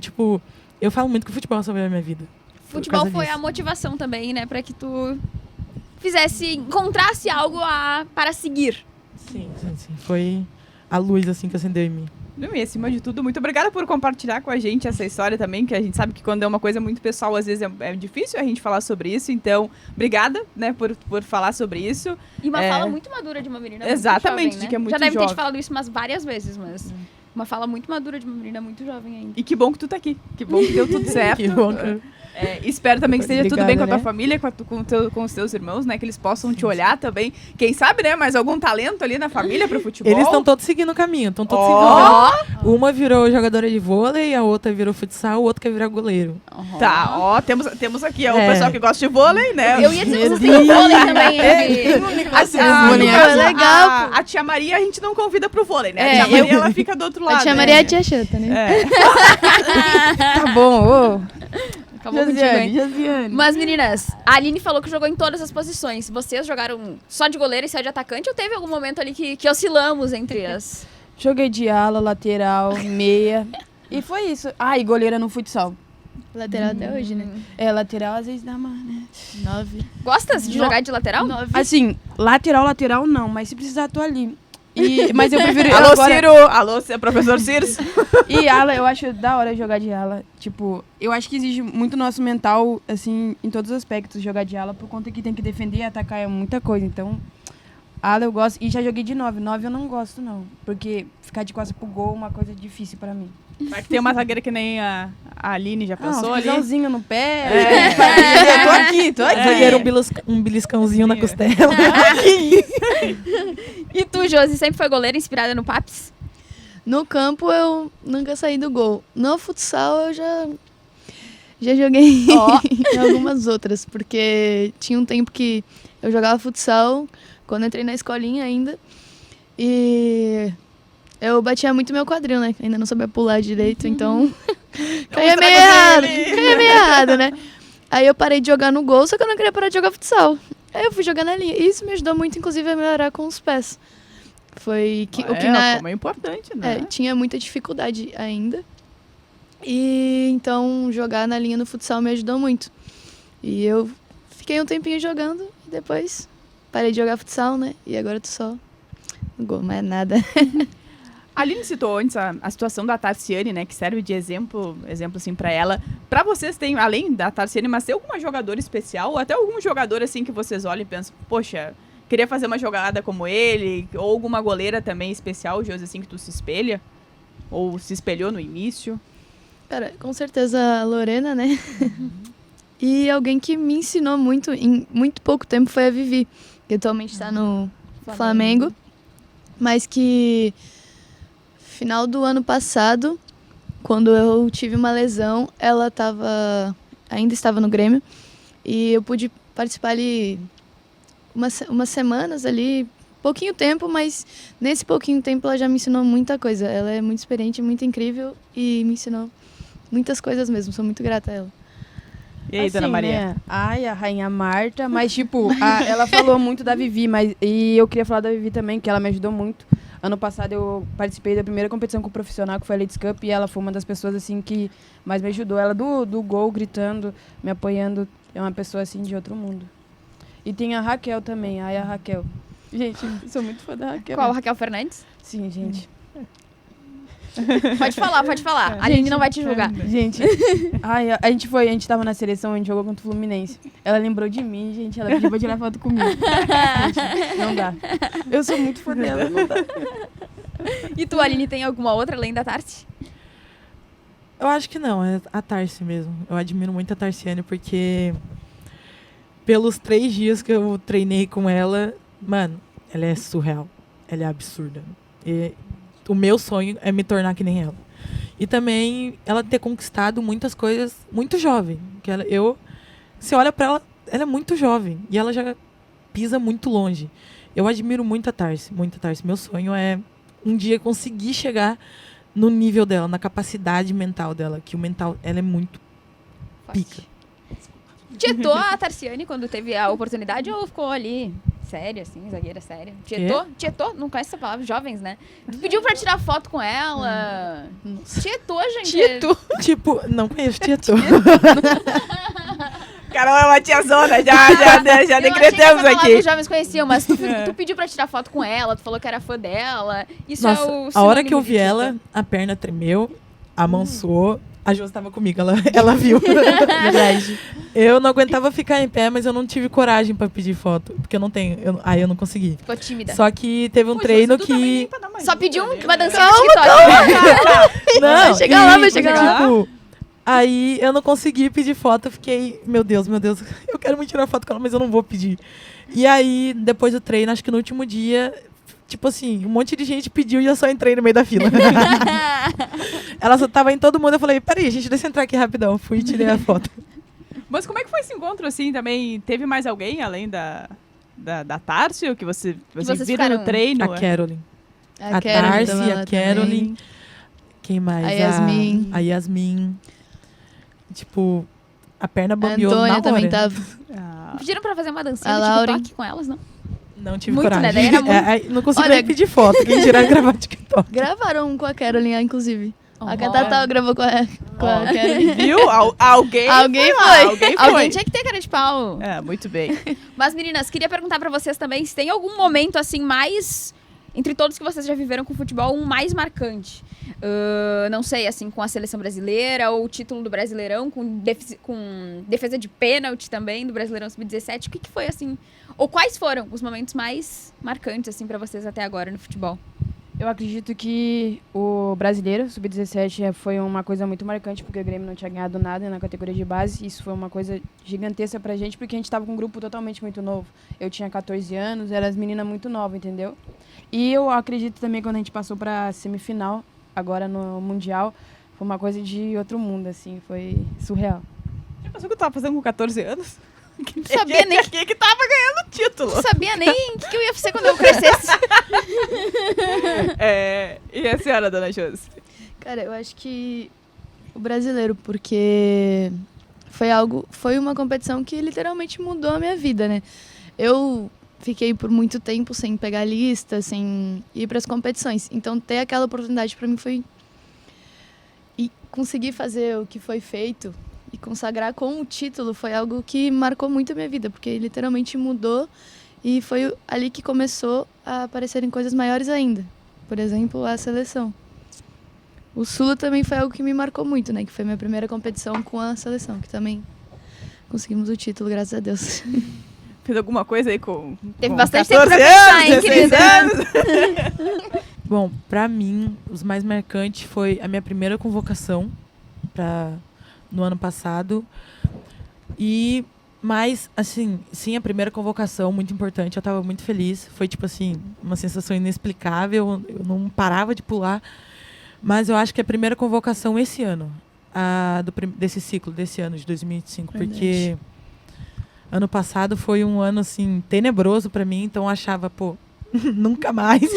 eu falo muito que o futebol salvou a minha vida. Futebol foi a motivação também, né? Para que tu encontrasse algo para seguir. Sim. Foi a luz, que acendeu em mim. E acima de tudo, muito obrigada por compartilhar com a gente essa história também, que a gente sabe que quando é uma coisa muito pessoal, às vezes é difícil a gente falar sobre isso. Então, obrigada, né, por falar sobre isso. E uma fala muito madura de uma menina exatamente, muito jovem, né? de que é muito Já deve jovem. ter te falado isso várias vezes, mas uma fala muito madura de uma menina muito jovem ainda. E que bom que tu tá aqui. Que bom que deu tudo certo. Que bom que... Espero também que esteja tudo bem com a tua né? família, com os teus irmãos, né? Que eles possam te olhar também. Quem sabe, né? Mais algum talento ali na família pro futebol. Eles estão todos seguindo o caminho, estão todos seguindo. Uma virou jogadora de vôlei, a outra virou futsal, o outro quer virar goleiro. Tá, temos aqui o pessoal que gosta de vôlei, né? Eu ia dizer que vocês têm vôlei também. legal. A tia Maria a gente não convida pro vôlei, né? É, A tia Maria ela fica do outro lado. A tia Maria é a tia chata, né? Tá bom, Acabou contigo, hein? Josiane. Mas, meninas, a Aline falou que jogou em todas as posições. Vocês jogaram só de goleiro e só de atacante ou teve algum momento ali que oscilamos entre as... Joguei de ala, lateral, meia. E foi isso. E goleira no futsal. Lateral até hoje, né? Lateral às vezes dá mais, né? 9. Gostas de jogar de lateral? 9. Assim, lateral não, mas se precisar, tô ali. Mas eu prefiro Alô, agora... Ciro! Alô, professor Ciro! E ala, eu acho da hora jogar de ala. Tipo, eu acho que exige muito nosso mental, assim, em todos os aspectos, jogar de ala, por conta que tem que defender e atacar é muita coisa. Então, ala eu gosto. E já joguei de 9. 9 eu não gosto, não. Porque ficar de costas pro gol é uma coisa difícil pra mim. Vai que tem uma zagueira que nem a Aline já pensou ali. Pisãozinho no pé. Eu tô aqui. Zagueiro, um beliscãozinho na costela. E tu, Josi, sempre foi goleira inspirada no Paps? No campo eu nunca saí do gol. No futsal eu já joguei em algumas outras, porque tinha um tempo que eu jogava futsal quando eu entrei na escolinha ainda. E eu batia muito meu quadril, né? Ainda não sabia pular direito, então caía meio errado, né? Aí eu parei de jogar no gol, só que eu não queria parar de jogar futsal. Aí eu fui jogar na linha. E isso me ajudou muito, inclusive, a melhorar com os pés. Foi o que como é importante, né? tinha muita dificuldade ainda. E então jogar na linha no futsal me ajudou muito. E eu fiquei um tempinho jogando e depois parei de jogar futsal, né? E agora eu tô só no gol, mais nada. A Aline citou antes a situação da Tarciane, né? Que serve de exemplo assim, pra ela. Pra vocês, tem, além da Tarciane, mas tem alguma jogadora especial? Ou até algum jogador, assim, que vocês olham e pensam, poxa, queria fazer uma jogada como ele? Ou alguma goleira também especial, Josi, assim, que tu se espelha? Ou se espelhou no início? Cara, com certeza a Lorena, né? E alguém que me ensinou muito, em muito pouco tempo, foi a Vivi, que atualmente está no Flamengo. Mas que final do ano passado, quando eu tive uma lesão, ela ainda estava no Grêmio. E eu pude participar ali umas semanas ali, pouquinho tempo, mas nesse pouquinho tempo ela já me ensinou muita coisa. Ela é muito experiente, muito incrível e me ensinou muitas coisas mesmo. Sou muito grata a ela. E aí, assim, Dona Maria? Né? Ai, a Rainha Marta, mas tipo, ela falou muito da Vivi, e eu queria falar da Vivi também, que ela me ajudou muito. Ano passado eu participei da primeira competição com o profissional, que foi a Ladies Cup, e ela foi uma das pessoas assim que mais me ajudou. Ela do gol, gritando, me apoiando, é uma pessoa assim de outro mundo. E tem a Raquel também, a Raquel. Gente, eu sou muito fã da Raquel. Qual, Raquel Fernandes? Sim, gente. Pode falar. A Aline não vai te julgar. Gente, a gente tava na seleção, a gente jogou contra o Fluminense. Ela lembrou de mim, gente, ela pediu pra tirar foto comigo. Gente, não dá. Eu sou muito fã dela, não dá. E tu, Aline, tem alguma outra além da Tarsi? Eu acho que não, é a Tarsi mesmo. Eu admiro muito a Tarciane, porque pelos 3 dias que eu treinei com ela, mano, ela é surreal. Ela é absurda. E o meu sonho é me tornar que nem ela. E também ela ter conquistado muitas coisas muito jovem. Você olha pra ela é muito jovem. E ela já pisa muito longe. Eu admiro muito a Tarsi, muito a Tarsi. Meu sonho é um dia conseguir chegar no nível dela, na capacidade mental dela. Que o mental, ela é muito pica. Tietou a Tarciane quando teve a oportunidade ou ficou ali séria, assim, zagueira séria? Tietou? Não conhece essa palavra? Jovens, né? Tu pediu pra tirar foto com ela. Tietou, gente. Tipo, não conheço Tietô. Carol é uma tiazona, já decretamos aqui. Os jovens conheciam, mas tu pediu pra tirar foto com ela, tu falou que era fã dela. Isso Nossa, é o a hora que eu sinônimo vi de ela, Tietô. a perna tremeu, a mão suou. A Josi estava comigo, ela viu. Verdade. Eu não aguentava ficar em pé, mas eu não tive coragem pra pedir foto. Porque eu não tenho. Eu não consegui. Ficou tímida. Só que teve um Pô, treino Josi, tu também que. nem pra dar mais Só dica, pediu né? uma dancinha no TikTok. Não, Vai chegar lá, vai chegar lá. tipo, aí eu não consegui pedir foto, eu fiquei, meu Deus, eu quero muito tirar foto com ela, mas eu não vou pedir. E aí, depois do treino, acho que no último dia, tipo assim, um monte de gente pediu e eu só entrei no meio da fila. Ela só tava em todo mundo, eu falei, peraí, gente, deixa eu entrar aqui rapidão. Fui e tirei a foto. Mas como é que foi esse encontro, assim, também? Teve mais alguém, além da Tárcio, que vocês vocês viram ficaram- no treino? A Carolyn. A Carolyn Tarsi, tava lá a Carolyn. também. Quem mais? A Yasmin. A Yasmin. Tipo, a perna A bambeou na Antônia hora. também tava. Ah, Pediram pra fazer uma dancinha A no Lauren. TikTok com elas, não? Não tive Muito, coragem. né? Daí era muito- Não consegui Olha- nem pedir foto. Quem dirá gravar TikTok. Gravaram com a Carolyn, inclusive. A Oh. Catatá gravou com a Carolyn. viu? Alguém Alguém lá, foi. Alguém foi. Alguém tinha que ter cara de pau. É, muito bem. Mas, meninas, queria perguntar pra vocês também se tem algum momento, assim, mais entre todos que vocês já viveram com futebol, um mais marcante? Não sei, assim, com a seleção brasileira ou o título do Brasileirão, com defesa de pênalti também do Brasileirão Sub-17. O que foi, assim, ou quais foram os momentos mais marcantes, assim, pra vocês até agora no futebol? Eu acredito que o brasileiro, Sub-17, foi uma coisa muito marcante, porque o Grêmio não tinha ganhado nada na categoria de base. Isso foi uma coisa gigantesca pra gente, porque a gente tava com um grupo totalmente muito novo. Eu tinha 14 anos, era as meninas muito novas, entendeu? E eu acredito também quando a gente passou pra semifinal, agora no Mundial, foi uma coisa de outro mundo, assim, foi surreal. Já pensou que eu tava fazendo com 14 anos? Não sabia nem que tava ganhando título. Não sabia nem o que eu ia ser quando eu crescesse. E a senhora, dona Josi? Cara, eu acho que o brasileiro, porque foi uma competição que literalmente mudou a minha vida, né? Eu fiquei por muito tempo sem pegar lista, sem ir para as competições. Então, ter aquela oportunidade para mim foi... E conseguir fazer o que foi feito e consagrar com o título foi algo que marcou muito a minha vida, porque literalmente mudou e foi ali que começou a aparecerem coisas maiores ainda. Por exemplo, a seleção. O Sula também foi algo que me marcou muito, né? Que foi minha primeira competição com a seleção, que também conseguimos o título, graças a Deus. Fez alguma coisa aí com Teve bastante tempo pra pensar, hein, querida? Bom, pra mim, os mais marcantes foi a minha primeira convocação no ano passado. Mas, assim, sim, a primeira convocação, muito importante, eu tava muito feliz. Foi, tipo assim, uma sensação inexplicável, eu não parava de pular. Mas eu acho que a primeira convocação esse ano, desse ciclo, desse ano de 2025, Verdade. porque ano passado foi um ano, assim, tenebroso pra mim, então eu achava, pô, nunca mais.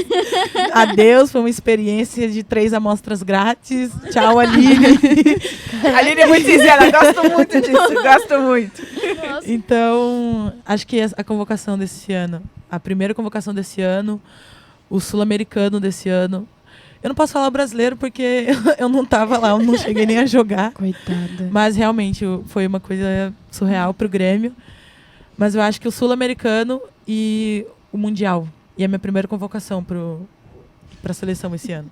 Adeus, foi uma experiência de 3 amostras grátis. Tchau, Aline. A Aline é muito sincera, gosto muito disso, gosto muito. Nossa. Então, acho que a convocação desse ano, a primeira convocação desse ano, o sul-americano desse ano. Eu não posso falar o brasileiro porque eu não estava lá, eu não cheguei nem a jogar. Coitada. Mas realmente foi uma coisa surreal pro Grêmio. Mas eu acho que o sul-americano e o mundial. E a minha primeira convocação pra seleção esse ano.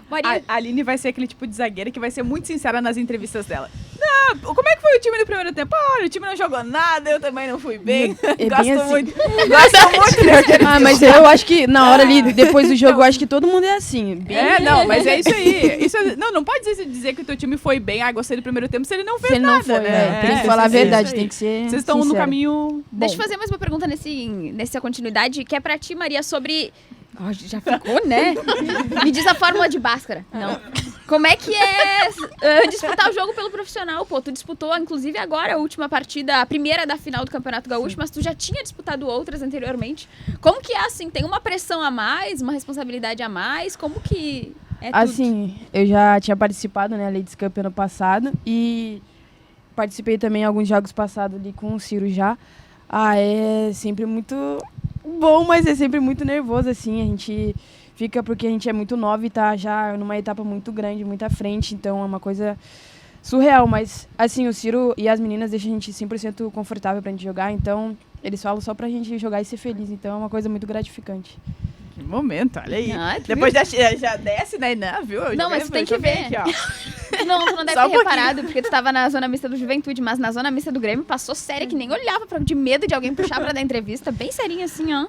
Maria, A Aline vai ser aquele tipo de zagueira que vai ser muito sincera nas entrevistas dela. Não, como é que foi o time no primeiro tempo? Olha, o time não jogou nada, eu também não fui bem. É Gosto bem assim. muito. Gosto muito de Ah, mas eu acho que na hora ali, depois do jogo, eu acho que todo mundo é assim. Bem, não, mas é isso aí. Não pode dizer que o teu time foi bem, gostei do primeiro tempo, se ele não fez se ele nada, não foi, né? tem que falar a isso aí. verdade, tem que ser Vocês estão no sincero. caminho deixa eu bom. fazer mais uma pergunta nessa continuidade, que é pra ti, Maria, sobre... Oh, já ficou, né? Me diz a fórmula de Bhaskara. Não. Como é que é disputar o jogo pelo profissional? Pô, tu disputou, inclusive, agora a última partida, a primeira da final do Campeonato Gaúcho, mas tu já tinha disputado outras anteriormente. Como que é, assim? Tem uma pressão a mais, uma responsabilidade a mais? Como que é tudo? Assim, eu já tinha participado, né, Ladies Cup ano passado e participei também em alguns jogos passados ali com o Ciro já. É sempre muito bom, mas é sempre muito nervoso, assim, a gente fica porque a gente é muito nova e tá já numa etapa muito grande, muito à frente, então é uma coisa surreal, mas assim, o Ciro e as meninas deixam a gente 100% confortável pra gente jogar, então eles falam só pra gente jogar e ser feliz, então é uma coisa muito gratificante. Que momento, olha aí. Ah, tu Depois já desce, né? Não, viu? Eu Não, mas tu tem que ver. Aqui, ó. Tu não deve Só ter um reparado, porque tu tava na zona mista do Juventude, mas na zona mista do Grêmio passou séria, que nem olhava de medo de alguém puxar pra dar entrevista, bem serinho assim, ó.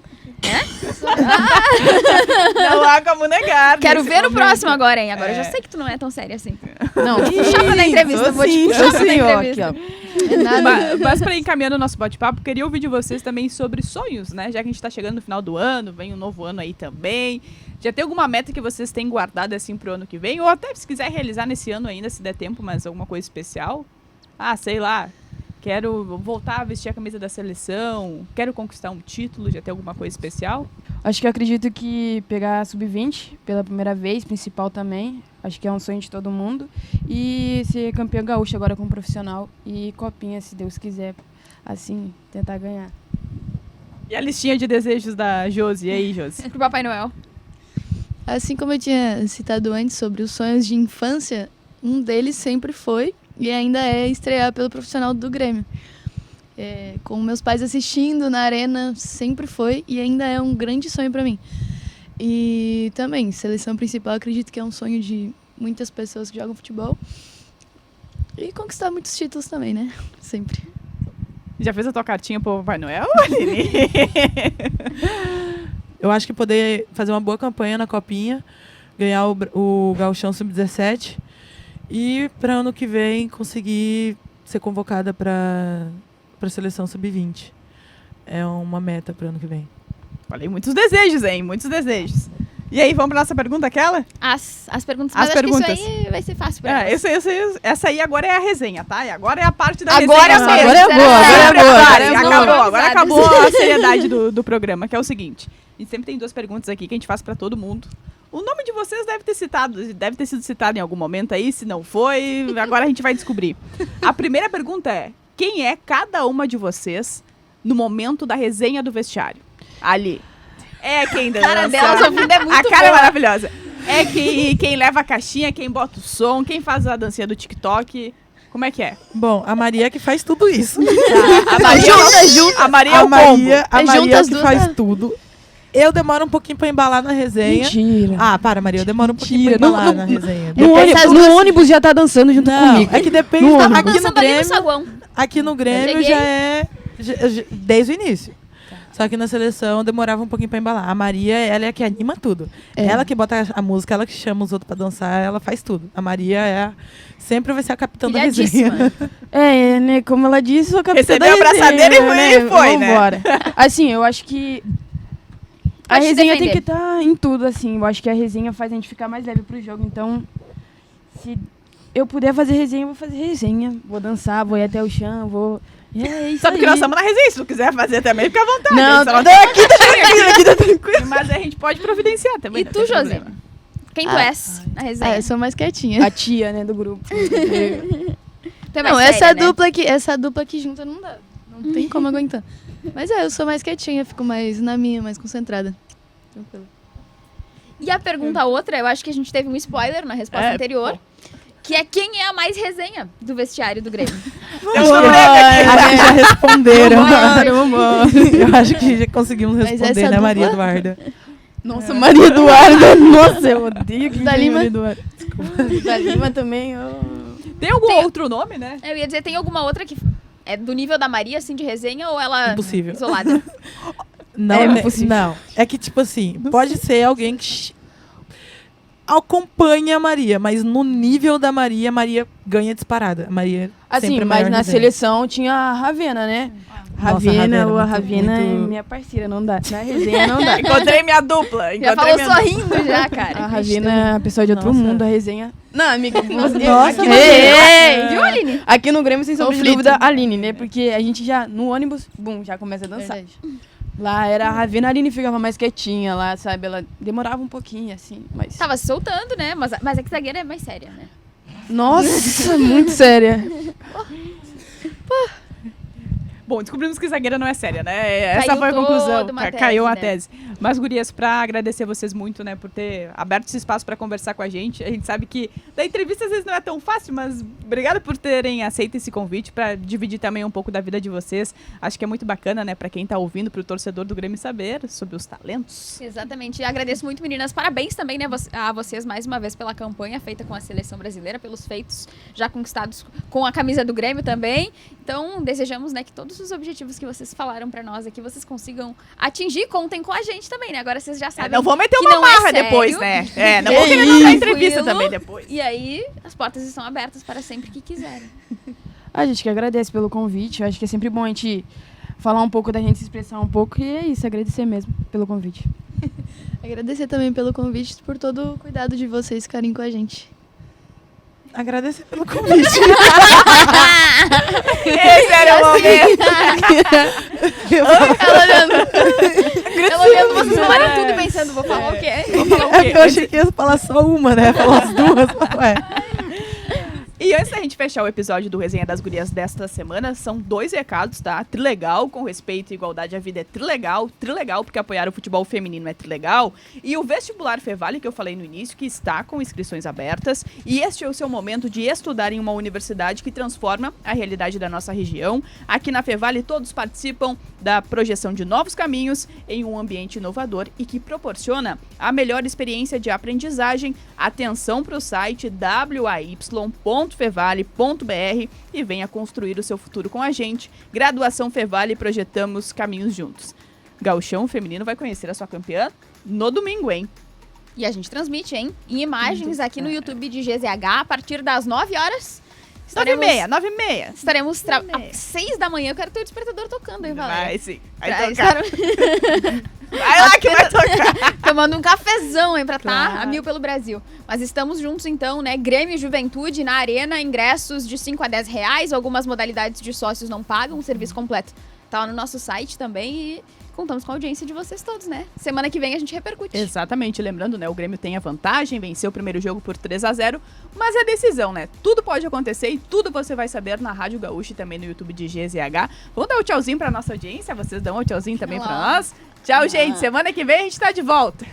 Não há como negar. Quero nesse ver no momento. próximo agora, hein? Agora eu já sei que tu não é tão séria assim. Não, Puxar pra dar entrevista, vou te puxar pra dar entrevista. aqui, ó. É nada. Mas para ir encaminhando o nosso bate-papo, queria ouvir de vocês também sobre sonhos, né? Já que a gente tá chegando no final do ano, vem um novo ano aí também. Já tem alguma meta que vocês têm guardada assim pro ano que vem? Ou até se quiser realizar nesse ano ainda, se der tempo, mas alguma coisa especial? Ah, sei lá, quero voltar a vestir a camisa da seleção, quero conquistar um título, já tem alguma coisa especial? Acho que eu acredito que pegar a Sub-20 pela primeira vez, principal também, acho que é um sonho de todo mundo. E ser campeão gaúcho agora como profissional e copinha, se Deus quiser, assim, tentar ganhar. E a listinha de desejos da Josi? E aí, Josi? Pro Papai Noel. Assim como eu tinha citado antes sobre os sonhos de infância, um deles sempre foi e ainda é estrear pelo profissional do Grêmio. Com meus pais assistindo na arena, sempre foi e ainda é um grande sonho para mim. E também, seleção principal, acredito que é um sonho de muitas pessoas que jogam futebol. E conquistar muitos títulos também, né? Sempre. Já fez a tua cartinha pro Papai Noel, Aline? Eu acho que poder fazer uma boa campanha na Copinha, ganhar o Gauchão Sub-17 e para ano que vem conseguir ser convocada para a seleção Sub-20. É uma meta para ano que vem. Falei muitos desejos, hein? Muitos desejos. E aí, vamos pra nossa pergunta, aquela? As perguntas, As mas perguntas. acho que isso aí vai ser fácil pra nós. Essa aí agora é a resenha, tá? E agora é a parte da Agora resenha. mesmo. Agora é boa, agora é boa. Agora acabou a seriedade do programa, que é o seguinte. A gente sempre tem 2 perguntas aqui que a gente faz pra todo mundo. O nome de vocês deve ter sido citado em algum momento aí, se não foi, agora a gente vai descobrir. A primeira pergunta é: quem é cada uma de vocês no momento da resenha do vestiário? Ali. É quem dança. A cara delas ouvindo é muito A cara é boa. maravilhosa. É quem leva a caixinha, quem bota o som, quem faz a dancinha do TikTok. Como é que é? Bom, a Maria que faz tudo isso. A Maria, a Maria é o combo. A É Maria juntas as que duas, faz né? tudo. Eu demoro um pouquinho pra embalar na resenha. Mentira. Ah, para, Maria, eu demoro um pouquinho pra Mentira. embalar No- na no- resenha. No ônibus já tá dançando junto comigo. É que depende. No da- ônibus. aqui, no Dançando ali no Grêmio, saguão. aqui no Grêmio cheguei. já é desde o início. Só que na seleção eu demorava um pouquinho pra embalar. A Maria, ela é a que anima tudo. É. Ela que bota a música, ela que chama os outros pra dançar, ela faz tudo. A Maria sempre vai ser a capitã da resenha. Pilhadíssima. É, né, como ela disse, sou a capitã Recebeu da a abraçadeira resenha, e foi, né? Vambora. Assim, eu acho que a Pode te resenha tem defender. que estar em tudo, assim. Eu acho que a resenha faz a gente ficar mais leve pro jogo. Então, se eu puder fazer resenha, eu vou fazer resenha. Vou dançar, vou ir até o chão, vou... É isso Só porque aí. nós estamos na resenha. Se tu quiser fazer também, fica à vontade. Não, Só não, tem aqui tá tranquilo, aqui tá tranquilo. Mas a gente pode providenciar também. E não tu, tem Josi? problema. Quem tu és na resenha? eu sou mais quietinha. A tia, né, do grupo. Tu é mais Não, séria, né? essa dupla aqui junta não dá. Não tem como aguentar. Mas eu sou mais quietinha, fico mais na minha, mais concentrada. Tranquilo. E a pergunta outra, eu acho que a gente teve um spoiler na resposta anterior, que é quem é a mais resenha do vestiário do Grêmio. Temos um breve aqui. Acho que já responderam. Vambora. Eu acho que já conseguimos Mas responder, essa né, Maria dupla- Eduarda? Nossa, Maria Eduarda. Nossa, eu odeio que Da Lima. Maria Eduarda. Da Lima também, eu... Tem algum Tem- outro nome, né? Eu ia dizer, tem alguma outra que é do nível da Maria, assim, de resenha, ou ela Impossível. isolada? Não, É né, impossível. não. É que, tipo assim, pode ser alguém que acompanha a Maria, mas no nível da Maria, a Maria ganha disparada. A Maria Assim, sempre a mas maior na resenha. seleção tinha a Ravena, né? Nossa, Ravena, a muito- Ravena é muito- minha parceira, não dá. Na resenha não dá. Encontrei minha dupla. Já encontrei falou minha dupla. sorrindo já, cara. A Ravena é a pessoa de outro Nossa. mundo, a resenha. Não, amiga, você. Nossa, aqui, Ei, viu, Aline? aqui no Grêmio, sem sombra de Conflito. dúvida, a Aline, né? Porque a gente já, no ônibus, bum, já começa a dançar. Verdade. Lá era a Ravena, a Aline ficava mais quietinha lá, sabe? Ela demorava um pouquinho, assim, mas... Tava se soltando, né? Mas a que zagueira é mais séria, né? Nossa, muito séria. Bom, descobrimos que zagueira não é séria, né? Essa Caiu foi a conclusão. toda uma Caiu a tese, né? tese. Mas, gurias, pra agradecer vocês muito, né, por ter aberto esse espaço pra conversar com a gente. A gente sabe que da entrevista às vezes não é tão fácil, mas obrigada por terem aceito esse convite pra dividir também um pouco da vida de vocês. Acho que é muito bacana, né, pra quem tá ouvindo, pro torcedor do Grêmio saber sobre os talentos. Exatamente. E agradeço muito, meninas. Parabéns também, né, a vocês mais uma vez pela campanha feita com a seleção brasileira, pelos feitos já conquistados com a camisa do Grêmio também. Então, desejamos, né, que todos os objetivos que vocês falaram pra nós aqui, vocês consigam atingir. Contem com a gente também, né? Agora vocês já sabem. Não vou meter que uma não é marra sério. depois, né? Não Que vou querer dar isso? entrevista Tranquilo. também depois. E aí, as portas estão abertas para sempre que quiserem. A gente que agradece pelo convite. Eu acho que é sempre bom a gente falar um pouco da gente, se expressar um pouco. E é isso, agradecer mesmo pelo convite. Agradecer também pelo convite, por todo o cuidado de vocês ficarem com a gente. Agradecer pelo convite. Esse era o momento. Ela olhando vocês falarem tudo e pensando, vou falar o quê? É que eu achei que ia falar só uma, né? Falar as duas. Ué. E antes da gente fechar o episódio do Resenha das Gurias desta semana, são 2 recados, tá? Trilegal, com respeito e igualdade à vida é trilegal. Trilegal, porque apoiar o futebol feminino é trilegal. E o vestibular Fevale, que eu falei no início, que está com inscrições abertas. E este é o seu momento de estudar em uma universidade que transforma a realidade da nossa região. Aqui na Fevale, todos participam da projeção de novos caminhos em um ambiente inovador e que proporciona a melhor experiência de aprendizagem. Atenção para o site way.fevale.br e venha construir o seu futuro com a gente. Graduação Fevale, projetamos caminhos juntos. Gauchão Feminino vai conhecer a sua campeã no domingo, hein? E a gente transmite, hein? Em imagens aqui no YouTube de GZH a partir das 9 horas. 9h30. Estaremos às 6 da manhã. Eu quero ter o despertador tocando, hein, Valéria? Vai sim. Vai Pra tocar. estar- Vai lá que vai tocar. Tomando um cafezão, hein, pra estar Claro. a mil pelo Brasil. Mas estamos juntos, então, né? Grêmio e Juventude na Arena, ingressos de 5 a 10 reais. Algumas modalidades de sócios não pagam, o serviço completo tá lá no nosso site também e contamos com a audiência de vocês todos, né? Semana que vem a gente repercute. Exatamente, lembrando, né, o Grêmio tem a vantagem, venceu o primeiro jogo por 3-0, mas é decisão, né? Tudo pode acontecer e tudo você vai saber na Rádio Gaúcha e também no YouTube de GZH. Vamos dar o tchauzinho pra nossa audiência? Vocês dão o tchauzinho também pra nós? Tchau, gente. Semana que vem a gente tá de volta.